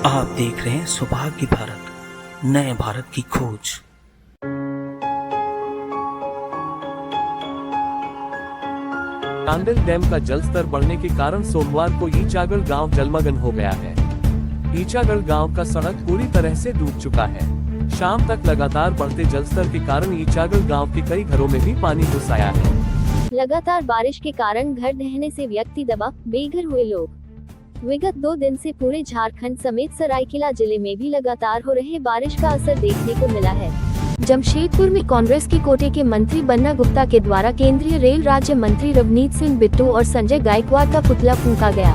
आप देख रहे हैं सौभाग्य भारत, नए भारत की खोज। चांडिल डैम का जलस्तर बढ़ने के कारण सोमवार को ईचागढ़ गांव जलमग्न हो गया है। ईचागढ़ गांव का सड़क पूरी तरह से डूब चुका है। शाम तक लगातार बढ़ते जलस्तर के कारण ईचागढ़ गांव के कई घरों में भी पानी घुस आया है। लगातार बारिश के कारण घर ढहने से व्यक्ति दबा, बेघर हुए लोग। विगत 2 दिन से पूरे झारखंड समेत सरायकेला जिले में भी लगातार हो रहे बारिश का असर देखने को मिला है। जमशेदपुर में कांग्रेस के कोटे के मंत्री बन्ना गुप्ता के द्वारा केंद्रीय रेल राज्य मंत्री रवनीत सिंह बिट्टू और संजय गायकवाड़ का पुतला फूंका गया।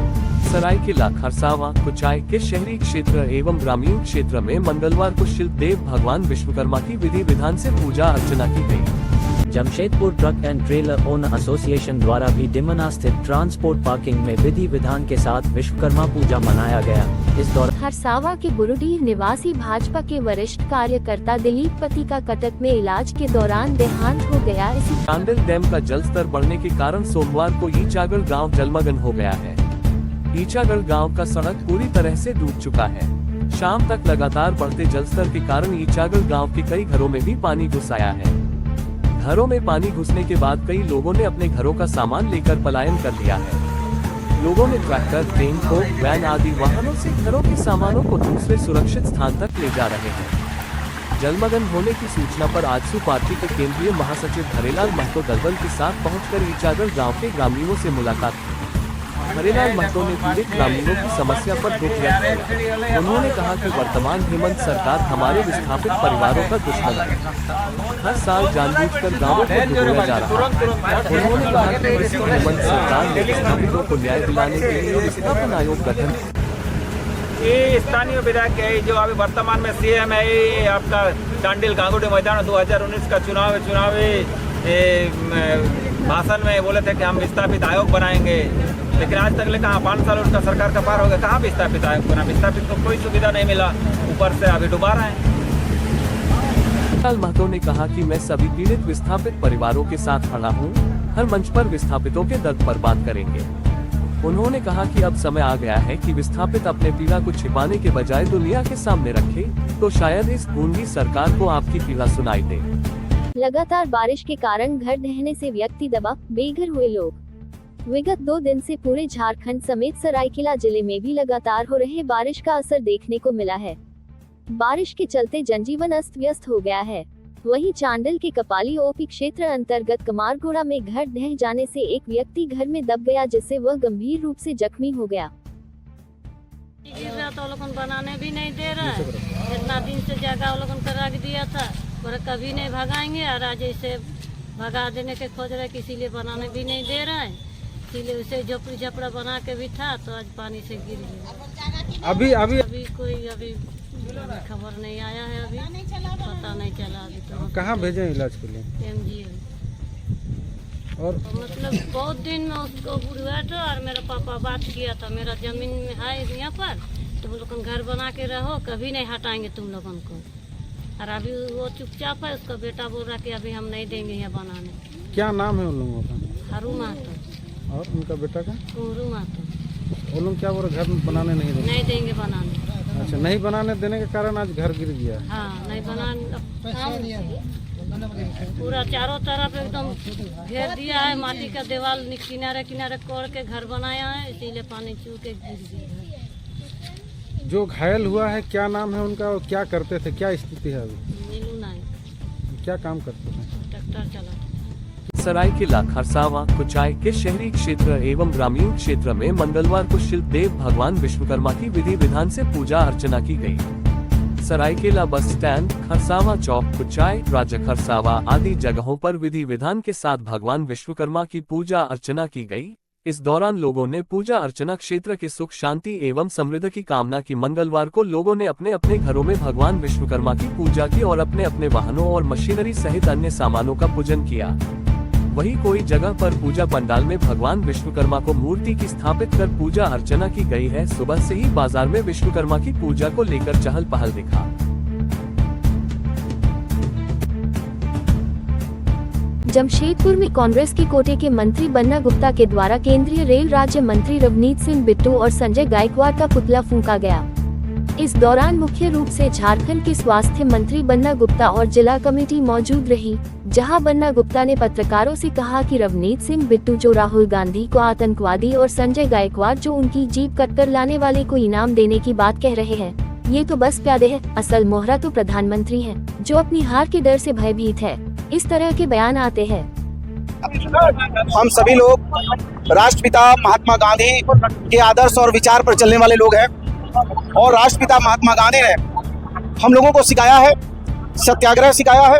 सरायकेला, खरसावां, कुचाई के शहरी क्षेत्र एवं ग्रामीण क्षेत्र में मंगलवार को शिल्पदेव भगवान विश्वकर्मा की विधि विधान से पूजा अर्चना की गई। Jamshedpur truck and trailer owner association द्वारा भी डिमना स्थित ट्रांसपोर्ट पार्किंग में विधि विधान के साथ विश्वकर्मा पूजा मनाया गया। इस दौरान खरसावां के बुरुडीह निवासी भाजपा के वरिष्ठ कार्यकर्ता दिलीप पति का कटक में इलाज के दौरान देहांत हो गया। इसी चांडिल डैम का जलस्तर बढ़ने के कारण सोमवार को ईचागढ़ गांव जलमग्न हो गया है। ईचागढ़ गांव का सड़क पूरी तरह से डूब चुका है। शाम तक लगातार बढ़ते जलस्तर के कारण ईचागढ़ गांव के कई घरों में भी पानी घुस आया है। घरों में पानी घुसने के बाद कई लोगों ने अपने घरों का सामान लेकर पलायन कर लिया है। लोगों ने ट्रैक्टर, टेम्पो, वैन आदि वाहनों से घरों के सामानों को दूसरे सुरक्षित स्थान तक ले जा रहे हैं। जलमग्न होने की सूचना पर आजसू पार्टी के केंद्रीय महासचिव हरेलाल महतो दलबल के साथ पहुंचकर ईचागढ़ गांव के ग्रामीणों से मुलाकात की। हरेलाल महतो ने पीड़ित ग्रामीणों की समस्या पर दुख व्यक्त किया। उन्होंने कहा कि वर्तमान हेमंत सरकार हमारे विस्थापित परिवारों का दुश्मन है। हर साल जानबूझकर गाँवों को डुबोया जा रहा है। उन्होंने कहा कि इसी हेमंत सरकार ने विस्थापितों को न्याय दिलाने के लिए विस्थापन आयोग गठन। ये स्थानीय विधायक है जो अभी वर्तमान में सीएम है। ये आपका चांडिल गांगुडी मैदान 2019 का चुनावी भाषण में बोले थे कि हम विस्थापित आयोग बनाएंगे, लेकिन आज तक कहाँ 5 साल उनका सरकार का पार हो गया, कहाँ विस्थापित आयोग बना। विस्थापित को कोई सुविधा नहीं मिला, ऊपर से अभी डुबा रहे हैं। हरेलाल महतो ने कहा कि मैं सभी पीड़ित विस्थापित परिवारों के साथ खड़ा हूँ। हर मंच पर विस्थापितों के दर्द पर बात करेंगे। उन्होंने कहा कि अब समय आ गया है कि विस्थापित अपने पीड़ा को छिपाने के बजाय दुनिया के सामने रखे, तो शायद इस गूंगी सरकार को आपकी पीड़ा सुनाई दे। लगातार बारिश के कारण घर ढहने से व्यक्ति दबा, बेघर हुए लोग। विगत 2 दिन से पूरे झारखंड समेत सरायकेला जिले में भी लगातार हो रहे बारिश का असर देखने को मिला है। बारिश के चलते जनजीवन अस्त व्यस्त हो गया है। वहीं चांडिल के कपाली ओपी क्षेत्र अंतर्गत कमारघोड़ा में घर ढह जाने से एक व्यक्ति घर में दब गया, जिससे वह गंभीर रूप से जख्मी हो गया। तो लोगन बनाने भी नहीं दे रहा है। इतना दिन से जगह लोगन का रख दिया था, पर कभी नहीं भगाएंगे और आज ऐसे भगा देने के खोज रहे, इसीलिए बनाने भी नहीं दे रहा है। इसीलिए उसे झोपड़ी झपड़ा बना के भी था, तो आज पानी से गिर गया। अभी कोई खबर नहीं आया है, अभी पता नहीं चला। अभी तो कहाँ भेजे इलाज के लिए? MGM। और मतलब बहुत दिन में उसको बुढ़वा था और मेरा पापा बात किया था, मेरा जमीन में है यहाँ पर, तुम लोगन घर बना के रहो, कभी नहीं हटाएंगे तुम लोगन को। और अभी वो चुपचाप है, उसका बेटा बोल रहा कि अभी हम नहीं देंगे यहाँ बनाने। क्या नाम है उन लोगों का? हरू महतो। और उनका बेटा का? कुहरू महतो। वो लोग क्या बोल रहे, घर बनाने नहीं देंगे? नहीं देंगे बनाने। अच्छा, नहीं बनाने देने के कारण आज घर गिर गया। हाँ, नहीं बनाने, पूरा चारों तरफ एकदम घेर दिया है, माटी का दीवार किनारे किनारे कोड़ के घर बनाया है, इसीलिए पानी चू के गिर गया। जो घायल हुआ है क्या नाम है उनका और क्या करते थे, क्या स्थिति है अभी? नीलू नायक। क्या काम करते थे? ट्रैक्टर चलाते। सरायकेला, खरसावां, कुचाई के शहरी क्षेत्र एवं ग्रामीण क्षेत्र में मंगलवार को शिल्पदेव भगवान विश्वकर्मा की विधि विधान से पूजा अर्चना की गई। सरायकेला बस स्टैंड, खरसावां चौक, कुचाई, राजा खरसावां आदि जगहों पर विधि विधान के साथ भगवान विश्वकर्मा की पूजा अर्चना की गई। इस दौरान लोगों ने पूजा अर्चना क्षेत्र के सुख शांति एवं समृद्धि की कामना की। मंगलवार को लोगों ने अपने अपने घरों में भगवान विश्वकर्मा की पूजा की और अपने अपने वाहनों और मशीनरी सहित अन्य सामानों का पूजन किया। वहीं कोई जगह पर पूजा पंडाल में भगवान विश्वकर्मा को मूर्ति की स्थापित कर पूजा अर्चना की गई है। सुबह से ही बाजार में विश्वकर्मा की पूजा को लेकर चहल पहल दिखा। जमशेदपुर में कांग्रेस के कोटे के मंत्री बन्ना गुप्ता के द्वारा केंद्रीय रेल राज्य मंत्री रवनीत सिंह बिट्टू और संजय गायकवाड़ का पुतला फूंका गया। इस दौरान मुख्य रूप से झारखंड के स्वास्थ्य मंत्री बन्ना गुप्ता और जिला कमेटी मौजूद रही, जहां बन्ना गुप्ता ने पत्रकारों से कहा कि रवनीत सिंह बिट्टू जो राहुल गांधी को आतंकवादी और संजय गायकवाड़ जो उनकी जीप कटकर लाने वाले को इनाम देने की बात कह रहे हैं, ये तो बस प्यादे है, असल मोहरा तो प्रधानमंत्री है जो अपनी हार के डर से भयभीत है। इस तरह के बयान आते हैं। हम सभी लोग राष्ट्रपिता महात्मा गांधी के आदर्श और विचार पर चलने वाले लोग हैं और राष्ट्रपिता महात्मा गांधी ने हम लोगों को सिखाया है, सत्याग्रह सिखाया है,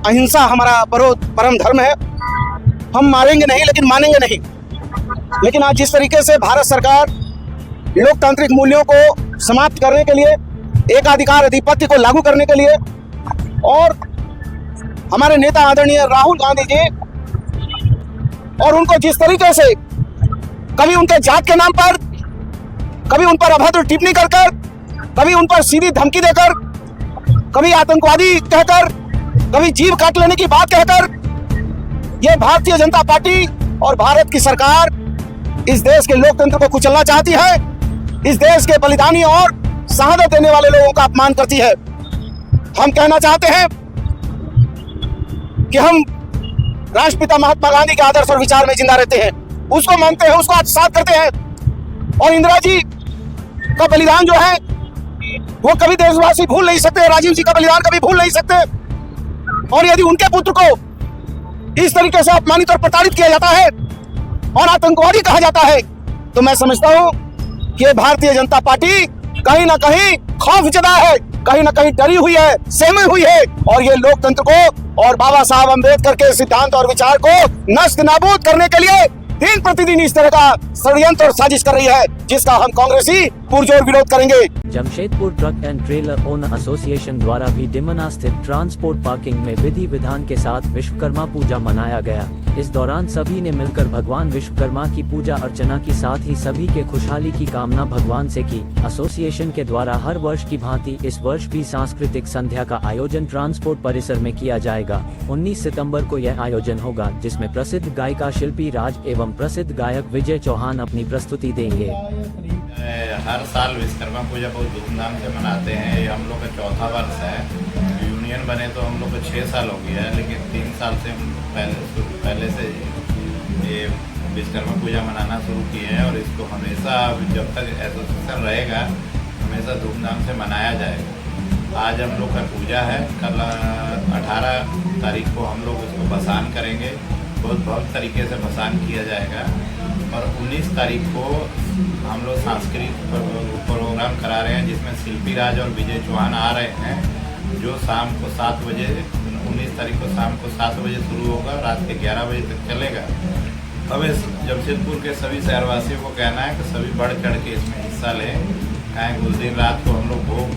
अहिंसा हमारा परम धर्म है। हम मारेंगे नहीं लेकिन मानेंगे नहीं। लेकिन आज जिस तरीके से भारत सरकार लोकतांत्रिक मूल्यों को समाप्त करने के लिए, एकाधिकार अधिपत्य को लागू करने के लिए और हमारे नेता आदरणीय राहुल गांधी जी और उनको जिस तरीके से कभी उनके जात के नाम पर, कभी उन पर अभद्र टिप्पणी कर कर, कभी उन पर सीधी धमकी देकर, कभी आतंकवादी कहकर, कभी जीव काट लेने की बात कहकर, ये भारतीय जनता पार्टी और भारत की सरकार इस देश के लोकतंत्र को कुचलना चाहती है, इस देश के बलिदानी और शहादत देने वाले लोगों का अपमान करती है। हम कहना चाहते हैं कि हम राष्ट्रपिता महात्मा गांधी के आदर्श और विचार में जिंदा रहते हैं, उसको मानते हैं, उसको आत्मसात करते हैं और इंदिरा जी का बलिदान जो है वो कभी देशवासी भूल नहीं सकते, राजीव जी का बलिदान कभी भूल नहीं सकते। और यदि उनके पुत्र को इस तरीके से अपमानित और प्रताड़ित किया जाता है और आतंकवादी कहा जाता है, तो मैं समझता हूं कि ये भारतीय जनता पार्टी कहीं ना कहीं खौफजदा है, कहीं ना कहीं डरी हुई है, सहमी हुई है और ये लोकतंत्र को और बाबा साहब अम्बेडकर के सिद्धांत और विचार को नष्ट नाबूद करने के लिए दिन प्रतिदिन इस तरह का षड्यंत्र और साजिश कर रही है, जिसका हम कांग्रेसी पुरजोर विरोध करेंगे। Jamshedpur truck and trailer owner association द्वारा भी डिमना स्थित ट्रांसपोर्ट पार्किंग में विधि विधान के साथ विश्वकर्मा पूजा मनाया गया। इस दौरान सभी ने मिलकर भगवान विश्वकर्मा की पूजा अर्चना की, साथ ही सभी के खुशहाली की कामना भगवान से की। एसोसिएशन के द्वारा हर वर्ष की भांति इस वर्ष भी सांस्कृतिक संध्या का आयोजन ट्रांसपोर्ट परिसर में किया जाएगा। 19 सितंबर को यह आयोजन होगा, जिसमें प्रसिद्ध गायिका शिल्पी राज एवं प्रसिद्ध गायक विजय चौहान अपनी प्रस्तुति देंगे। हर साल विश्वकर्मा पूजा बहुत धूमधाम से मनाते हैं। ये हम लोग का चौथा वर्ष है। यूनियन बने तो हम लोग को 6 साल हो गया है, लेकिन 3 साल से हम पहले से ये विश्वकर्मा पूजा मनाना शुरू किए हैं और इसको हमेशा जब तक एसोसिएशन रहेगा हमेशा धूमधाम से मनाया जाएगा। आज हम लोग का पूजा है, कल 18 तारीख को हम लोग उसको भसान करेंगे, बहुत भव्य तरीके से भसान किया जाएगा और 19 तारीख को हम लोग सांस्कृतिक प्रोग्राम करा रहे हैं, जिसमें शिल्पी राज और विजय चौहान आ रहे हैं, जो शाम को 7 बजे 19 तारीख को शाम को 7 बजे शुरू होगा, रात के 11 बजे तक चलेगा। अब इस जमशेदपुर के सभी शहरवासियों को कहना है कि सभी बढ़ चढ़ के इसमें हिस्सा लें, कहें उस दिन रात को हम लोग भोग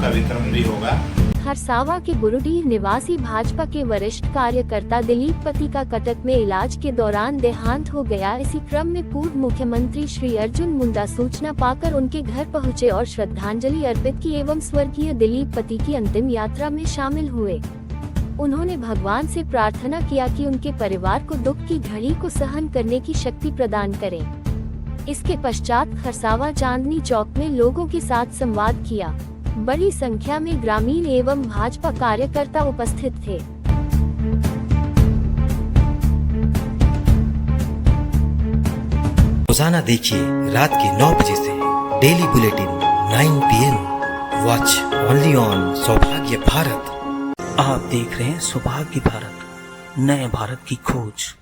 का वितरण भी होगा। खरसावा के बुरुडीह निवासी भाजपा के वरिष्ठ कार्यकर्ता दिलीप पति का कटक में इलाज के दौरान देहांत हो गया। इसी क्रम में पूर्व मुख्यमंत्री श्री अर्जुन मुंडा सूचना पाकर उनके घर पहुंचे और श्रद्धांजलि अर्पित की एवं स्वर्गीय दिलीप पति की अंतिम यात्रा में शामिल हुए। उन्होंने भगवान से प्रार्थना किया कि उनके परिवार को दुख की घड़ी को सहन करने की शक्ति प्रदान करें। इसके पश्चात खरसावा चांदनी चौक में लोगों के साथ संवाद किया। बड़ी संख्या में ग्रामीण एवं भाजपा कार्यकर्ता उपस्थित थे। रोजाना देखिए रात के 9 बजे से daily bulletin 9 PM। Watch only on सौभाग्य भारत। आप देख रहे हैं सौभाग्य भारत, नए भारत की खोज।